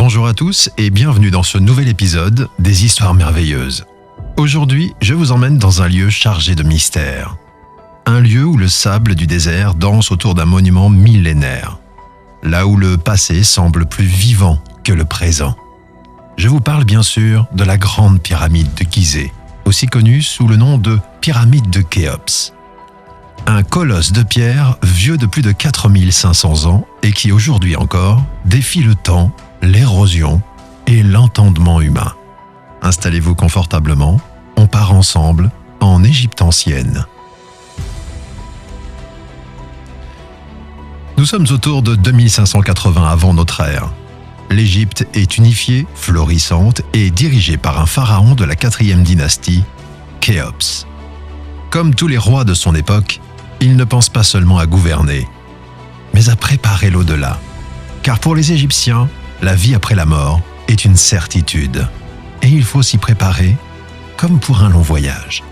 Bonjour à tous et bienvenue dans ce nouvel épisode des Histoires merveilleuses. Aujourd'hui, je vous emmène dans un lieu chargé de mystère. Un lieu où le sable du désert danse autour d'un monument millénaire. Là où le passé semble plus vivant que le présent. Je vous parle bien sûr de la grande pyramide de Gizeh, aussi connue sous le nom de pyramide de Khéops. Un colosse de pierre vieux de plus de 4500 ans et qui aujourd'hui encore défie le temps, l'érosion et l'entendement humain. Installez-vous confortablement, on part ensemble en Égypte ancienne. Nous sommes autour de 2580 avant notre ère. L'Égypte est unifiée, florissante et dirigée par un pharaon de la 4e dynastie, Khéops. Comme tous les rois de son époque, il ne pense pas seulement à gouverner, mais à préparer l'au-delà. Car pour les Égyptiens, la vie après la mort est une certitude. Et il faut s'y préparer comme pour un long voyage.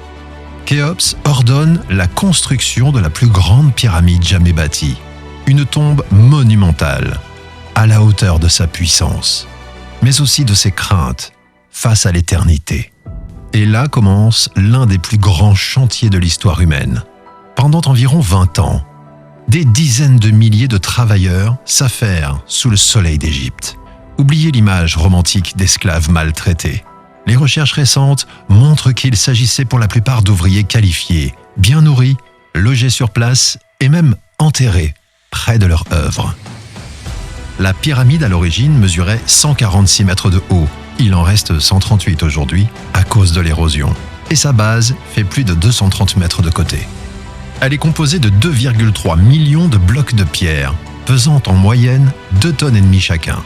Khéops ordonne la construction de la plus grande pyramide jamais bâtie. Une tombe monumentale, à la hauteur de sa puissance, mais aussi de ses craintes face à l'éternité. Et là commence l'un des plus grands chantiers de l'histoire humaine. Pendant environ 20 ans, des dizaines de milliers de travailleurs s'affairent sous le soleil d'Égypte. Oubliez l'image romantique d'esclaves maltraités. Les recherches récentes montrent qu'il s'agissait pour la plupart d'ouvriers qualifiés, bien nourris, logés sur place et même enterrés près de leur œuvre. La pyramide à l'origine mesurait 146 mètres de haut. Il en reste 138 aujourd'hui à cause de l'érosion. Et sa base fait plus de 230 mètres de côté. Elle est composée de 2,3 millions de blocs de pierre, pesant en moyenne 2,5 tonnes chacun.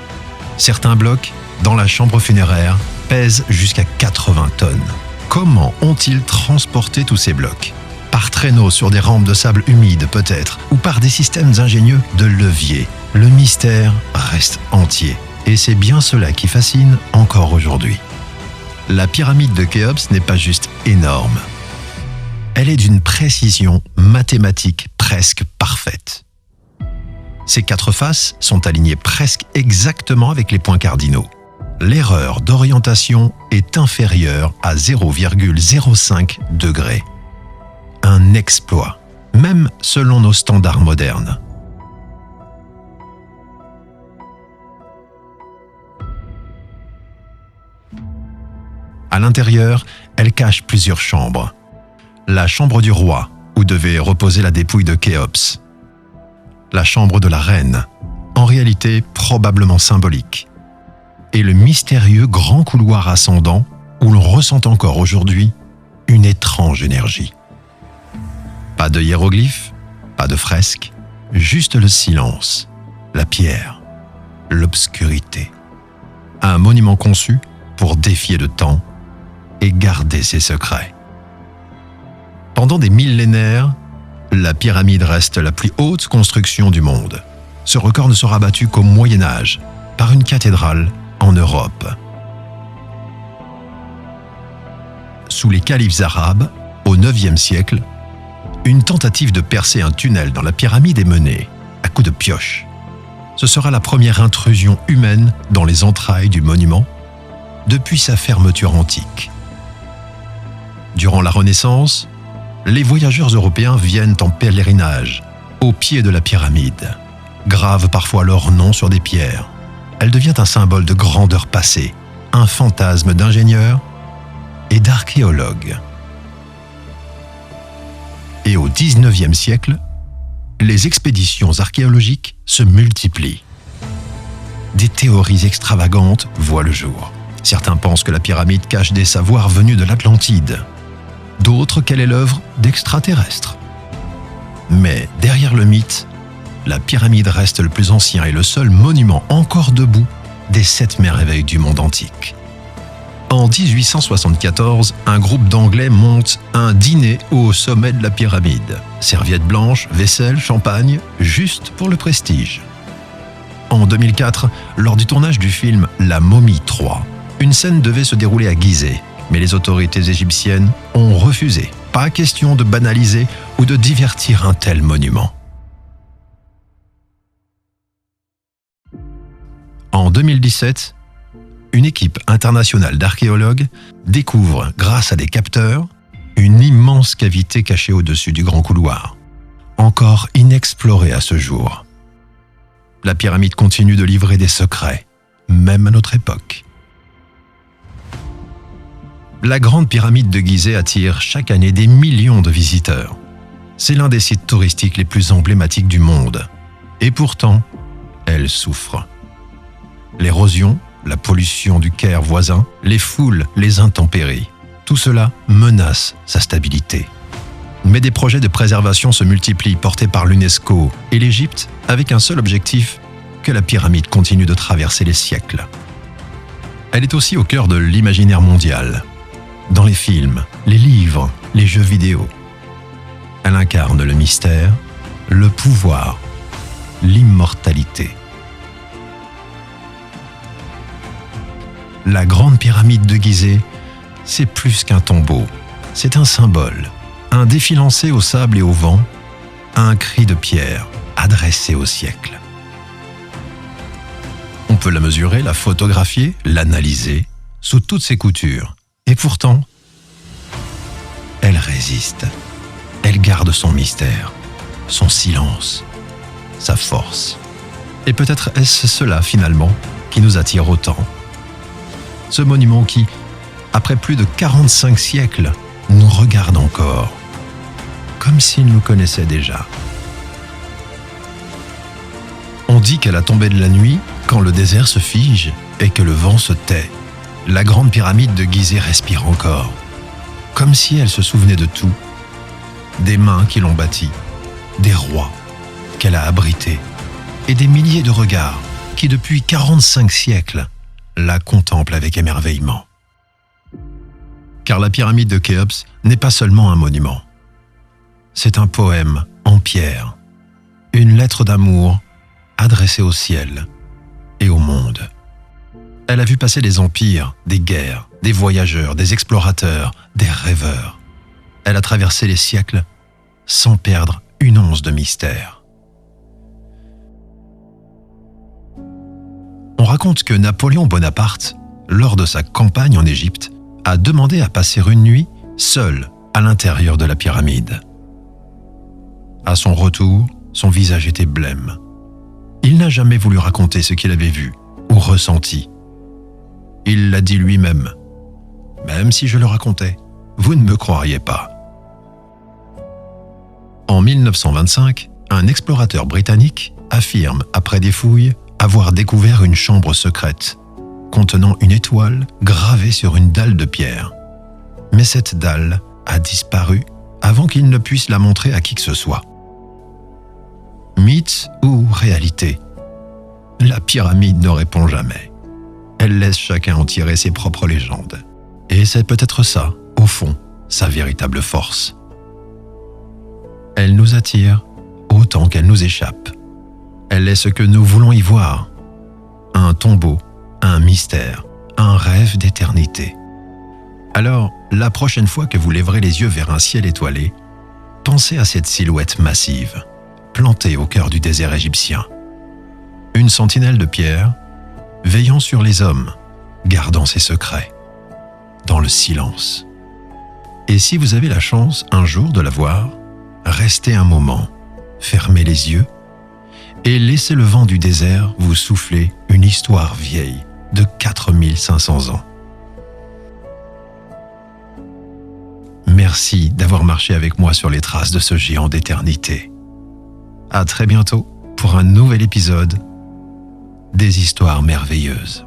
Certains blocs, dans la chambre funéraire, pèsent jusqu'à 80 tonnes. Comment ont-ils transporté tous ces blocs ? Par traîneau sur des rampes de sable humide peut-être, ou par des systèmes ingénieux de levier. Le mystère reste entier. Et c'est bien cela qui fascine encore aujourd'hui. La pyramide de Khéops n'est pas juste énorme. Elle est d'une précision mathématique presque parfaite. Ses 4 faces sont alignées presque exactement avec les points cardinaux. L'erreur d'orientation est inférieure à 0,05 degrés. Un exploit, même selon nos standards modernes. À l'intérieur, elle cache plusieurs chambres. La chambre du roi, où devait reposer la dépouille de Khéops. La chambre de la reine, en réalité probablement symbolique. Et le mystérieux grand couloir ascendant, où l'on ressent encore aujourd'hui une étrange énergie. Pas de hiéroglyphes, pas de fresques, juste le silence, la pierre, l'obscurité. Un monument conçu pour défier le temps et garder ses secrets. Pendant des millénaires, la pyramide reste la plus haute construction du monde. Ce record ne sera battu qu'au Moyen Âge, par une cathédrale en Europe. Sous les califes arabes, au IXe siècle, une tentative de percer un tunnel dans la pyramide est menée, à coups de pioche. Ce sera la première intrusion humaine dans les entrailles du monument depuis sa fermeture antique. Durant la Renaissance, les voyageurs européens viennent en pèlerinage au pied de la pyramide, gravent parfois leur nom sur des pierres. Elle devient un symbole de grandeur passée, un fantasme d'ingénieurs et d'archéologues. Et au XIXe siècle, les expéditions archéologiques se multiplient. Des théories extravagantes voient le jour. Certains pensent que la pyramide cache des savoirs venus de l'Atlantide. D'autres qu'elle est l'œuvre d'extraterrestres. Mais derrière le mythe, la pyramide reste le plus ancien et le seul monument encore debout des 7 merveilles du monde antique. En 1874, un groupe d'Anglais monte un dîner au sommet de la pyramide. Serviettes blanches, vaisselle, champagne, juste pour le prestige. En 2004, lors du tournage du film La Momie 3, une scène devait se dérouler à Gizeh. Mais les autorités égyptiennes ont refusé. Pas question de banaliser ou de divertir un tel monument. En 2017, une équipe internationale d'archéologues découvre, grâce à des capteurs, une immense cavité cachée au-dessus du grand couloir, encore inexplorée à ce jour. La pyramide continue de livrer des secrets, même à notre époque. La grande pyramide de Gizeh attire chaque année des millions de visiteurs. C'est l'un des sites touristiques les plus emblématiques du monde. Et pourtant, elle souffre. L'érosion, la pollution du Caire voisin, les foules, les intempéries, tout cela menace sa stabilité. Mais des projets de préservation se multiplient portés par l'UNESCO et l'Égypte avec un seul objectif, que la pyramide continue de traverser les siècles. Elle est aussi au cœur de l'imaginaire mondial. Dans les films, les livres, les jeux vidéo. Elle incarne le mystère, le pouvoir, l'immortalité. La grande pyramide de Gizeh, c'est plus qu'un tombeau. C'est un symbole, un défi lancé au sable et au vent, un cri de pierre adressé au siècle. On peut la mesurer, la photographier, l'analyser, sous toutes ses coutures. Et pourtant, elle résiste. Elle garde son mystère, son silence, sa force. Et peut-être est-ce cela, finalement, qui nous attire autant. Ce monument qui, après plus de 45 siècles, nous regarde encore, comme s'il nous connaissait déjà. On dit qu'à la tombée de la nuit, quand le désert se fige et que le vent se tait, la grande pyramide de Gizeh respire encore, comme si elle se souvenait de tout, des mains qui l'ont bâtie, des rois qu'elle a abrités, et des milliers de regards qui, depuis 45 siècles, la contemplent avec émerveillement. Car la pyramide de Khéops n'est pas seulement un monument. C'est un poème en pierre, une lettre d'amour adressée au ciel et au monde. Elle a vu passer des empires, des guerres, des voyageurs, des explorateurs, des rêveurs. Elle a traversé les siècles sans perdre une once de mystère. On raconte que Napoléon Bonaparte, lors de sa campagne en Égypte, a demandé à passer une nuit seul à l'intérieur de la pyramide. À son retour, son visage était blême. Il n'a jamais voulu raconter ce qu'il avait vu ou ressenti. Il l'a dit lui-même. Même si je le racontais, vous ne me croiriez pas. En 1925, un explorateur britannique affirme, après des fouilles, avoir découvert une chambre secrète, contenant une étoile gravée sur une dalle de pierre. Mais cette dalle a disparu avant qu'il ne puisse la montrer à qui que ce soit. Mythe ou réalité? La pyramide ne répond jamais. Elle laisse chacun en tirer ses propres légendes. Et c'est peut-être ça, au fond, sa véritable force. Elle nous attire autant qu'elle nous échappe. Elle est ce que nous voulons y voir. Un tombeau, un mystère, un rêve d'éternité. Alors, la prochaine fois que vous lèverez les yeux vers un ciel étoilé, pensez à cette silhouette massive, plantée au cœur du désert égyptien. Une sentinelle de pierre, veillant sur les hommes, gardant ses secrets, dans le silence. Et si vous avez la chance un jour de la voir, restez un moment, fermez les yeux et laissez le vent du désert vous souffler une histoire vieille de 4500 ans. Merci d'avoir marché avec moi sur les traces de ce géant d'éternité. À très bientôt pour un nouvel épisode des histoires merveilleuses.